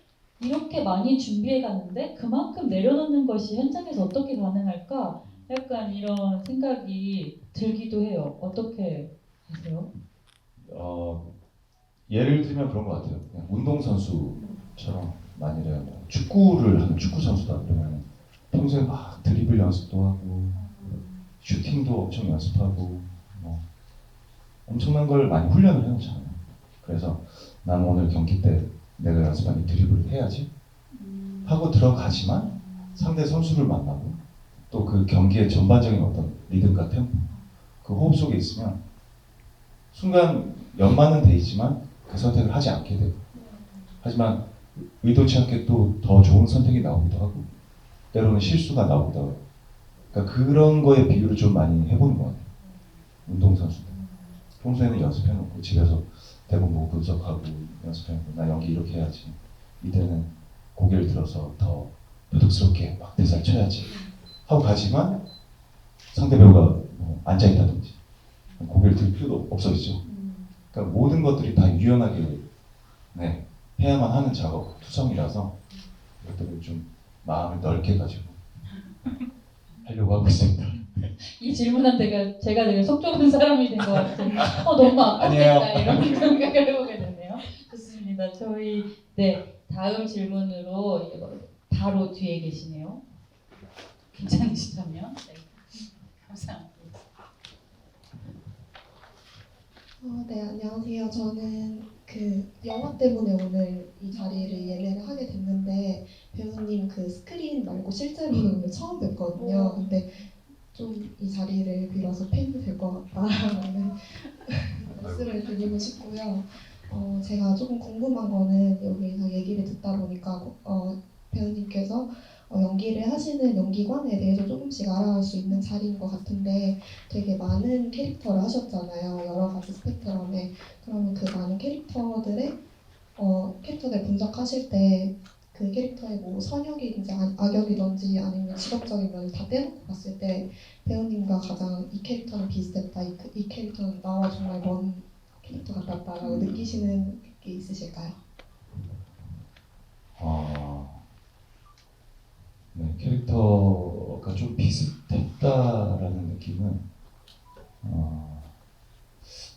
이렇게 많이 준비해 갔는데 그만큼 내려놓는 것이 현장에서 어떻게 가능할까? 약간 이런 생각이 들기도 해요. 어떻게 하세요? 예를 들면 그런 것 같아요. 그냥 운동선수처럼 만일에 뭐 축구를 하는 축구 선수다 그러면 평소에 막 드리블 연습도 하고 슈팅도 엄청 연습하고 뭐 엄청난 걸 많이 훈련을 해놓잖아요. 그래서 난 오늘 경기 때 내가 연습한 이 드리블을 해야지 하고 들어가지만 상대 선수를 만나고 또 그 경기의 전반적인 어떤 리듬과 템포 그 호흡 속에 있으면 순간 연마는 돼 있지만 그 선택을 하지 않게 되고 하지만 의도치 않게 또 더 좋은 선택이 나오기도 하고 때로는 실수가 나오기도 하고 그러니까 그런 거에 비유를 좀 많이 해보는 것 같아요. 운동선수들 평소에는 연습해놓고 집에서 대본 보고 분석하고 연습해놓고 나 연기 이렇게 해야지 이때는 고개를 들어서 더 도둑스럽게 막 대사를 쳐야지 하고 가지만 상대 배우가 뭐 앉아있다든지 고개를 들 필요도 없어지죠. 그러니까 모든 것들이 다 유연하게 네, 해야만 하는 작업 투성이라서 이것들을 좀 마음을 넓게 가지고 하려고 하고 있습니다. 이 질문한 제가 되게 속 좁은 사람이 된 것 같은 너무 아깝겠다 이런 생각을 해보게 되네요. 좋습니다. 저희 다음 질문으로 바로 뒤에 계시네요. 괜찮으시다면 감사합니다. 네, 안녕하세요. 저는 그 영화 때문에 오늘 이 자리를 예매를 하게 됐는데 배우님 그 스크린 말고 실제로는 처음 뵀거든요. 근데 좀 이 자리를 빌어서 팬이 될 것 같다라는 말씀을 드리고 싶고요. 제가 조금 궁금한 거는 여기서 얘기를 듣다 보니까 배우님께서 연기를 하시는 연기관에 대해서 조금씩 알아갈 수 있는 자리인 것 같은데 되게 많은 캐릭터를 하셨잖아요. 여러 가지 스펙트럼에. 그러면 그 많은 캐릭터들 분석하실 때 그 캐릭터의 뭐 선역이든지 악역이든지 아니면 직업적인 면을 다 떼놓고 봤을 때 배우님과 가장 이 캐릭터는 비슷했다, 이 캐릭터는 나와 정말 먼 캐릭터 같았다라고 느끼시는 게 있으실까요? 네, 캐릭터가 좀 비슷했다라는 느낌은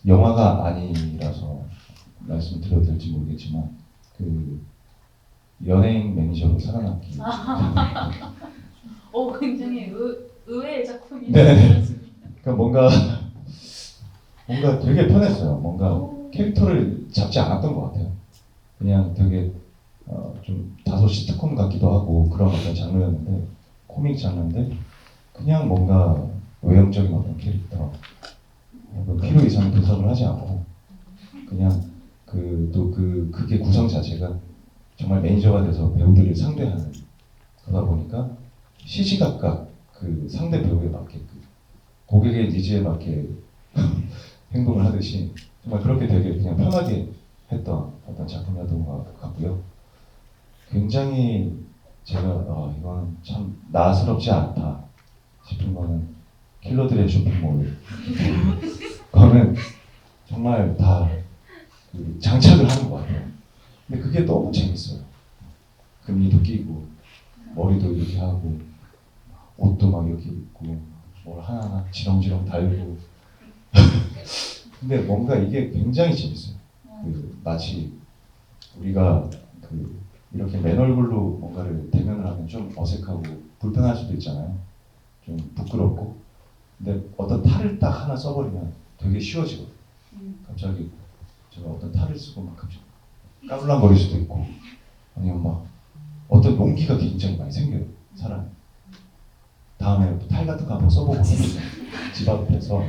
영화가 아니라서 말씀드려도 될지 모르겠지만 그 연예인 매니저로 살아남기. 오, 굉장히 의외의 작품이네요. 네. 그러니까 뭔가 되게 편했어요. 뭔가 캐릭터를 잡지 않았던 것 같아요. 그냥 되게 좀 다소 시트콤 같기도 하고 그런 어떤 장르였는데, 코믹 장르인데 그냥 뭔가 외형적인 어떤 캐릭터, 필요 이상 분석을 하지 않고 그냥 그게 구성 자체가 정말 매니저가 돼서 배우들을 상대하는 그러다 보니까 시시각각 그 상대 배우에 맞게 그 고객의 니즈에 맞게 행동을 하듯이 정말 그렇게 되게 그냥 편하게 했던 어떤 작품이었던 것 같고요. 굉장히 제가 이건 참 나스럽지 않다 싶은 거는 킬러들의 쇼핑몰. 그거는 정말 다 그 장착을 하는 것 같아요. 근데 그게 너무 재밌어요. 금리도 끼고 머리도 이렇게 하고 옷도 막 이렇게 입고 뭘 하나하나 지렁지렁 달고 근데 뭔가 이게 굉장히 재밌어요. 마치 우리가 이렇게 맨 얼굴로 뭔가를 대면을 하면 좀 어색하고 불편할 수도 있잖아요. 좀 부끄럽고. 근데 어떤 탈을 딱 하나 써버리면 되게 쉬워지거든요. 갑자기 제가 어떤 탈을 쓰고 막 갑자기 까불랑거릴 수도 있고, 아니면 막 어떤 용기가 굉장히 많이 생겨요, 사람이. 다음에 탈 같은 거 한번 써보고 집 앞에서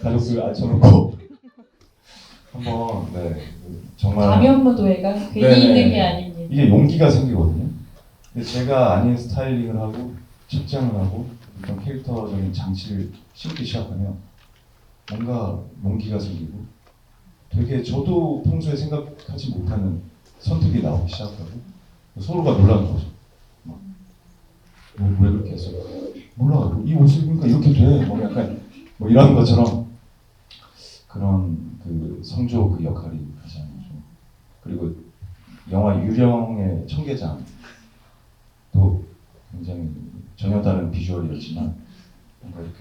가족들 앉혀놓고 한번 정말 가면무도회가 괜히 네네. 있는 게 아닙니다. 이게 용기가 생기거든요. 근데 제가 아닌 스타일링을 하고 착장을 하고 어떤 캐릭터적인 장치를 신기 시작하면 뭔가 용기가 생기고 되게 저도 평소에 생각하지 못하는 선택이 나오기 시작하고 서로가 놀라는 거죠. 왜 그렇게 했어? 몰라. 이 옷을 입으니까 이렇게 돼. 뭐 약간 뭐 이런 것처럼 그런 그 성조 그 역할이 가장 좀. 그리고 영화 유령의 청계장도 굉장히 전혀 다른 비주얼이었지만 뭔가 이렇게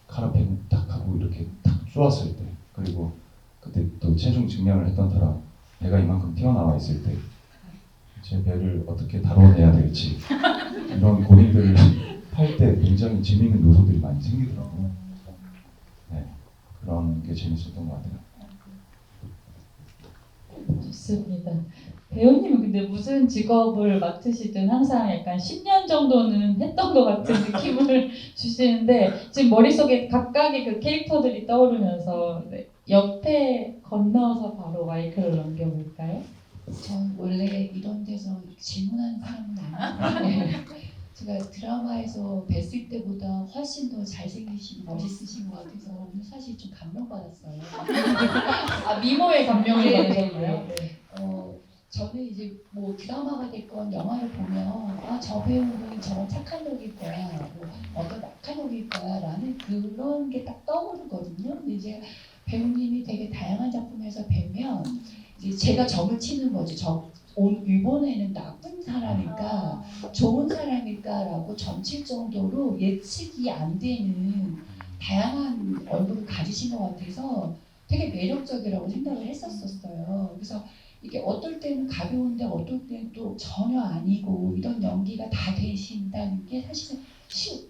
카라펜 딱 하고 이렇게 딱 쏘았을 때, 그리고 그때 또 체중 증량을 했던 터라 배가 이만큼 튀어나와 있을 때 제 배를 어떻게 다뤄내야 될지 이런 고민들을 할 때 굉장히 재미있는 요소들이 많이 생기더라고요. 네, 그런 게 재밌었던 것 같아요. 좋습니다. 배우님은 근데 무슨 직업을 맡으시든 항상 약간 10년 정도는 했던 것 같은 느낌을 주시는데, 지금 머릿속에 각각의 그 캐릭터들이 떠오르면서 옆에 건너서 바로 마이크를 넘겨볼까요? 전 원래 이런 데서 질문하는 사람은 아닌데 제가 드라마에서 뵀을 때보다 훨씬 더 잘생기시고 멋있으신 것 같아서 오늘 사실 좀 감명받았어요. 아, 미모의 감명을 네, 받으셨나요? 네. 저는 이제 뭐 드라마가 됐건 영화를 보면 저 배우는 저런 착한 놈일 거야, 뭐 어떤 악한 놈일 거야라는 그런 게 딱 떠오르거든요. 근데 이제 배우님이 되게 다양한 작품에서 뵈면 이제 제가 점을 치는 거죠. 이번에는 나쁜 사람일까 좋은 사람일까라고 점칠 정도로 예측이 안 되는 다양한 얼굴을 가지신 것 같아서 되게 매력적이라고 생각을 했었어요. 그래서 이게 어떨 때는 가벼운데 어떨 때는 또 전혀 아니고 이런 연기가 다 되신다는 게 사실은 쉬운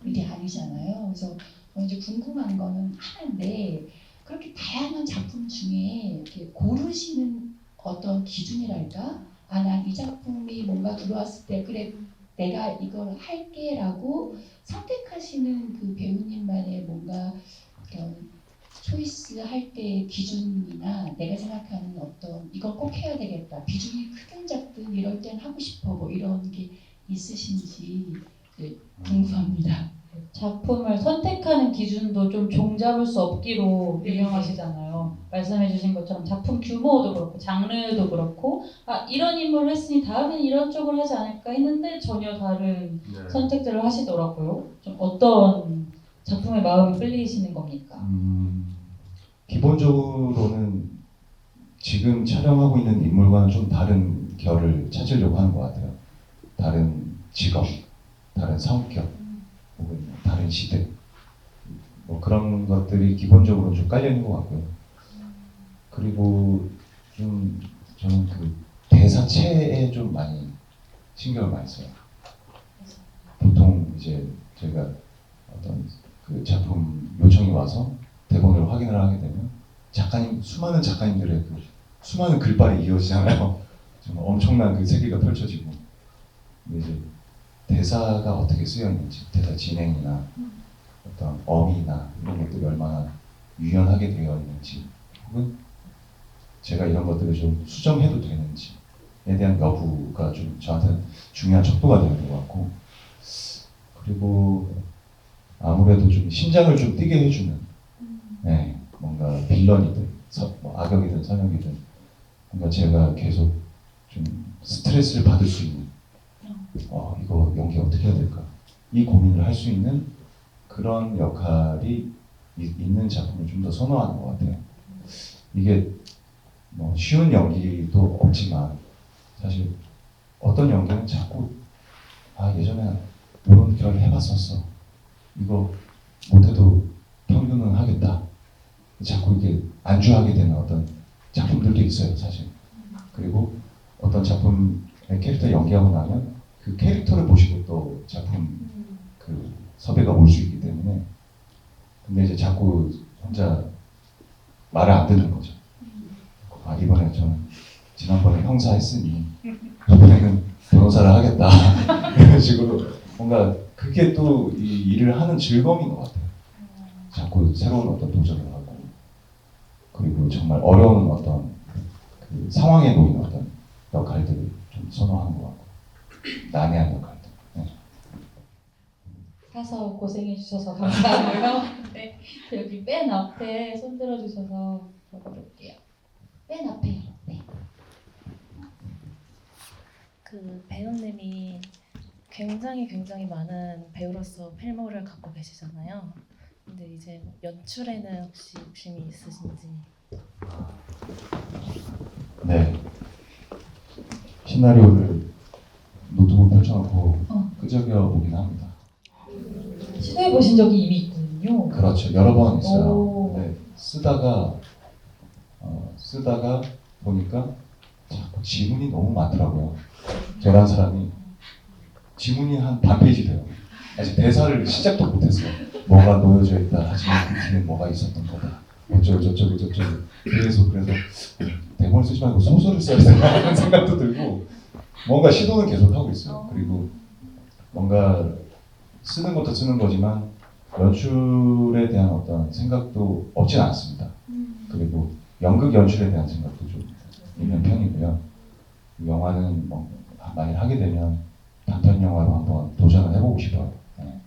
일이 아니잖아요. 그래서 이제 궁금한 거는 하나인데, 그렇게 다양한 작품 중에 이렇게 고르시는 어떤 기준이랄까? 난 이 작품이 뭔가 들어왔을 때 그래 내가 이걸 할게라고 선택하시는 그 배우님만의 뭔가 그런 초이스 할 때 기준이나 내가 생각하는 어떤 이걸 꼭 해야 되겠다, 비중이 크든 작든 이럴 땐 하고 싶어, 뭐 이런 게 있으신지 궁금합니다. 작품을 선택하는 기준도 좀 종잡을 수 없기로 유명하시잖아요. 말씀해주신 것처럼 작품 규모도 그렇고 장르도 그렇고, 이런 인물을 했으니 다음엔 이런 쪽을 하지 않을까 했는데 전혀 다른 선택들을 하시더라고요. 좀 어떤 작품에 마음이 끌리시는 겁니까? 기본적으로는 지금 촬영하고 있는 인물과는 좀 다른 결을 찾으려고 하는 것 같아요. 다른 직업, 다른 성격, 혹은 다른 시대, 뭐 그런 것들이 기본적으로 좀 깔려 있는 것 같고요. 그리고 좀 저는 대사체에 좀 많이 신경을 많이 써요. 보통 이제 저희가 어떤 그 작품 요청이 와서 대본을 확인을 하게 되면 수많은 작가님들의 그 수많은 글발이 이어지잖아요. 정말 엄청난 그 세계가 펼쳐지고. 근데 이제 대사가 어떻게 쓰여 있는지, 대사 진행이나 어떤 어미나 이런 것들이 얼마나 유연하게 되어 있는지, 혹은 제가 이런 것들을 좀 수정해도 되는지에 대한 여부가 좀 저한테는 중요한 척도가 되는 것 같고, 그리고 아무래도 좀 심장을 좀 뛰게 해주는, 네, 뭔가 빌런이든 뭐 악역이든 선역이든 뭔가 제가 계속 좀 스트레스를 받을 수 있는, 이거 연기 어떻게 해야 될까, 이 고민을 할 수 있는 그런 역할이 있는 작품을 좀 더 선호하는 것 같아요. 이게 뭐 쉬운 연기도 없지만 사실 어떤 연기는 자꾸 예전에 이런 결을 해봤었어, 이거 못해도 평균은 하겠다, 자꾸 이게 안주하게 되는 어떤 작품들도 있어요, 사실. 그리고 어떤 작품의 캐릭터 연기하고 나면 그 캐릭터를 보시고 또 작품 그 섭외가 올 수 있기 때문에, 근데 이제 자꾸 혼자 말을 안 듣는 거죠. 이번에 저는 지난번에 형사 했으니 이번에는 변호사를 하겠다 이런 식으로 뭔가 그게 또 이 일을 하는 즐거움인 것 같아요. 자꾸 새로운 어떤 도전을 하고, 그리고 정말 어려운 어떤 그 상황에 놓인 어떤 역할들을 좀 선호하는 것 같고, 난해한 역할들. 네. 사서 고생해 주셔서 감사하고요. 네, 여기 맨 앞에 손 들어 주셔서 적어볼게요. 맨 앞에요. 네. 그 배우님이 굉장히 많은 배우로서 필모를 갖고 계시잖아요. 근데 이제 연출에는 혹시 욕심이 있으신지? 네. 시나리오를 노트북 펼쳐놓고 끄적여 보긴 합니다. 시도해 보신 적이 이미 있군요. 그렇죠. 여러 번 있어요. 오. 근데 쓰다가 보니까 자꾸 지문이 너무 많더라고요. 저란 사람이 지문이 한 반 페이지 돼요. 아직 대사를 시작도 못했어요. 뭐가 놓여져 있다, 하지만 그 뒤에 뭐가 있었던 거다, 어쩌고 저쩌고 그래서 대본을 쓰지 말고 소설을 써야 되나 하는 생각도 들고, 뭔가 시도는 계속 하고 있어요. 그리고 뭔가 쓰는 것도 쓰는 거지만 연출에 대한 어떤 생각도 없진 않습니다. 그리고 연극 연출에 대한 생각도 좀 있는 편이고요. 영화는 뭐 만약 하게 되면 단편 영화로 한번 도전을 해보고 싶어요. 네.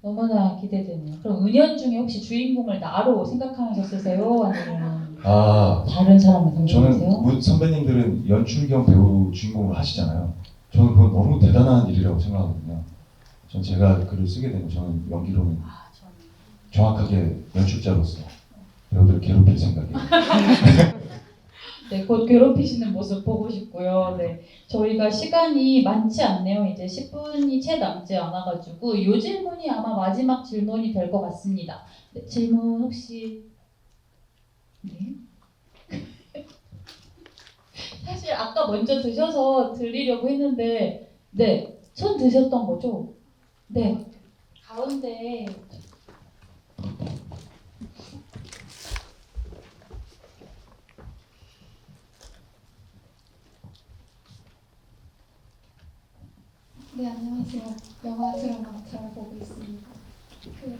너무나 기대되네요. 그럼 은연중에 혹시 주인공을 나로 생각하면서 쓰세요? 아니면 다른 사람을 생각하세요? 저는 선배님들은 연출 겸 배우 주인공을 하시잖아요. 저는 그건 너무 대단한 일이라고 생각하거든요. 전 제가 글을 쓰게 되면 저는 연기로는 정확하게 연출자로서 배우들을 괴롭힐 생각이에요. 네, 곧 괴롭히시는 모습 보고 싶고요. 네, 저희가 시간이 많지 않네요. 이제 10분이 채 남지 않아가지고 이 질문이 아마 마지막 질문이 될 것 같습니다. 네, 질문 혹시? 네. 사실 아까 먼저 드셔서 드리려고 했는데, 네, 손 드셨던 거죠? 네, 가운데. 네, 안녕하세요. 영화 드라마 잘 보고 있습니다.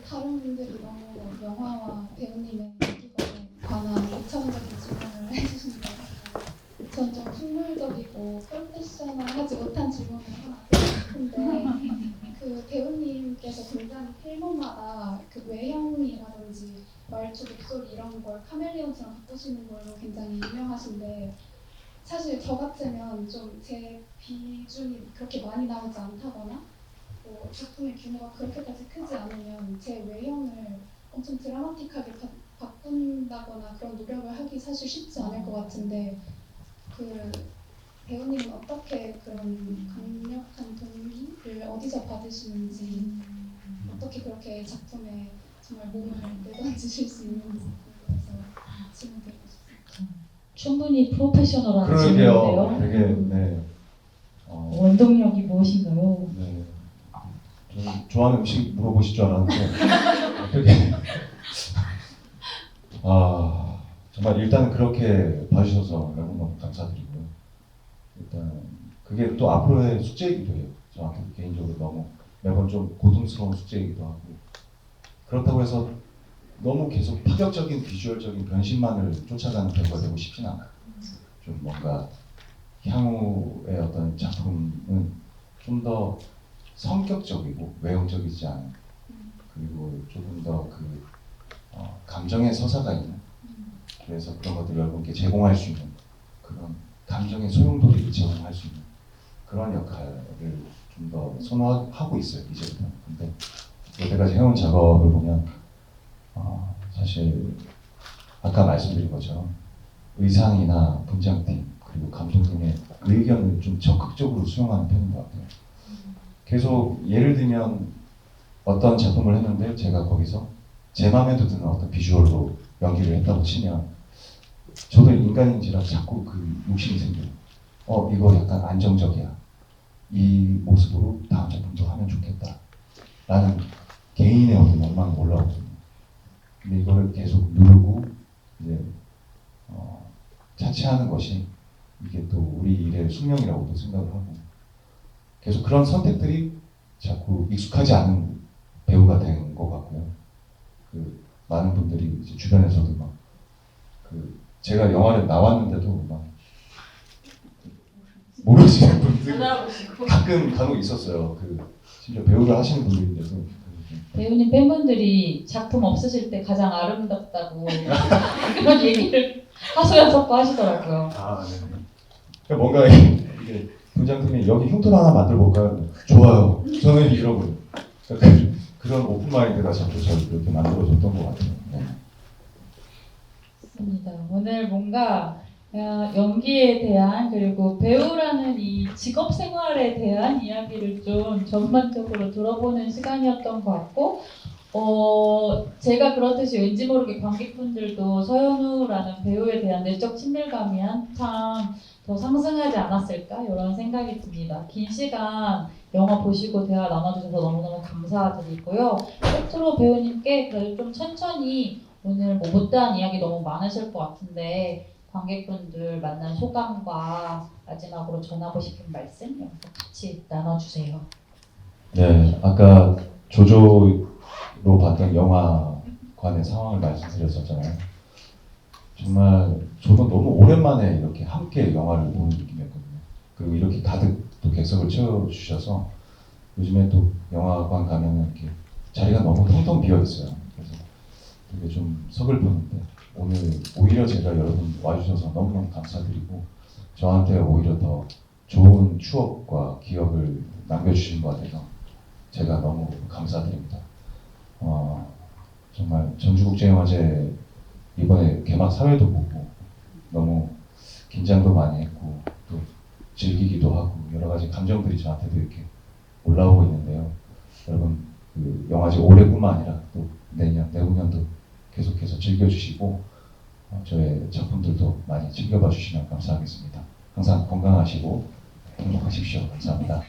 다른 분들이 너무 영화와 배우님의 연기에 관한 2차원적인 질문을 해주신 것 같아요. 전 좀 풍물적이고 프로페셔널하지 못한 질문을 하나 드리고 싶은데, 배우님께서 굉장히 필모마다 외형이라든지 말투, 목소리 이런 걸 카멜레온처럼 바꾸시는 걸로 굉장히 유명하신데, 사실 저 같으면 좀 제 비중이 그렇게 많이 나오지 않다거나 작품의 규모가 그렇게까지 크지 않으면 제 외형을 엄청 드라마틱하게 바꾼다거나 그런 노력을 하기 사실 쉽지 않을 것 같은데, 배우님은 어떻게 그런 강력한 동기를 어디서 받으시는지, 어떻게 그렇게 작품에 정말 몸을 내던지실 수 있는지 궁금해서 질문 드리고 싶습니다. 충분히 프로페셔널한 그러게요. 질문인데요. 되게 네. 원동력이 무엇인가요? 네. 저는 좋아하는 음식 물어보실 줄 알았는데 되게 정말 일단 그렇게 봐주셔서 너무너무 감사드리고요. 일단 그게 또 앞으로의 숙제이기도 해요. 저한테 개인적으로 너무 매번 좀 고통스러운 숙제이기도 하고 그렇다고 해서 너무 계속 파격적인 비주얼적인 변신만을 쫓아가는 배우가 되고 싶진 않아요. 좀 뭔가 향후의 어떤 작품은 좀 더 성격적이고 외형적이지 않은 그리고 조금 더 감정의 서사가 있는 그래서 그런 것들을 여러분께 제공할 수 있는 그런 감정의 소용돌이를 제공할 수 있는 그런 역할을 좀 더 선호하고 있어요 이제부터. 근데 여태까지 해온 작업을 보면 사실 아까 말씀드린 것처럼 의상이나 분장팀 그리고 감독님의 의견을 좀 적극적으로 수용하는 편인 것 같아요. 계속 예를 들면 어떤 작품을 했는데 제가 거기서 제 마음에도 드는 어떤 비주얼로 연기를 했다고 치면 저도 인간인지라 자꾸 그 욕심이 생겨요. 이거 약간 안정적이야. 이 모습으로 다음 작품도 하면 좋겠다. 라는 개인의 어떤 욕망이 올라오거든요. 근데 이거를 계속 누르고 이제 차치하는 것이 이게 또 우리 일의 숙명이라고도 생각을 하고 계속 그런 선택들이 자꾸 익숙하지 않은 배우가 된 것 같고요. 많은 분들이 이제 주변에서도 막 제가 영화를 나왔는데도 막 모르시는 분들이 가끔 간혹 있었어요. 심지어 배우를 하시는 분들인데도 배우님 팬분들이 작품 없으실 때 가장 아름답다고 그런 얘기를 하소연섭고 하시더라고요. 네. 그러니까 뭔가 이게 분장팀이 여기 흉터 하나 만들어 볼까요? 좋아요. 저는 이러고 그러니까 그런 오픈 마인드가 자꾸 저를 이렇게 만들어줬던 것 같아요. 네. 맞습니다. 오늘 뭔가 연기에 대한 그리고 배우라는 이 직업 생활에 대한 이야기를 좀 전반적으로 들어보는 시간이었던 것 같고 제가 그렇듯이 왠지 모르게 관객분들도 서현우라는 배우에 대한 내적 친밀감이 한참 더 상승하지 않았을까 이런 생각이 듭니다. 긴 시간 영화 보시고 대화 나눠주셔서 너무너무 감사드리고요. 끝으로 배우님께 그래도 좀 천천히 오늘 못다한 이야기 너무 많으실 것 같은데 관객분들 만난 소감과 마지막으로 전하고 싶은 말씀 여기서 같이 나눠주세요. 네, 아까 조조로 봤던 영화관의 상황을 말씀드렸었잖아요. 정말 저도 너무 오랜만에 이렇게 함께 영화를 보는 느낌이었거든요. 그리고 이렇게 가득 또 객석을 채워주셔서 요즘에 또 영화관 가면은 이렇게 자리가 너무 텅텅 비어 있어요. 그래서 되게 좀 서글펐는데 오늘 오히려 제가 여러분 와주셔서 너무너무 감사드리고 저한테 오히려 더 좋은 추억과 기억을 남겨주신 것 같아서 제가 너무 감사드립니다. 정말 전주국제영화제 이번에 개막 사회도 보고 너무 긴장도 많이 했고 또 즐기기도 하고 여러 가지 감정들이 저한테도 이렇게 올라오고 있는데요. 여러분 영화제 올해뿐만 아니라 또 내년, 내후년도 계속해서 즐겨주시고 저의 작품들도 많이 즐겨봐 주시면 감사하겠습니다. 항상 건강하시고 행복하십시오. 감사합니다.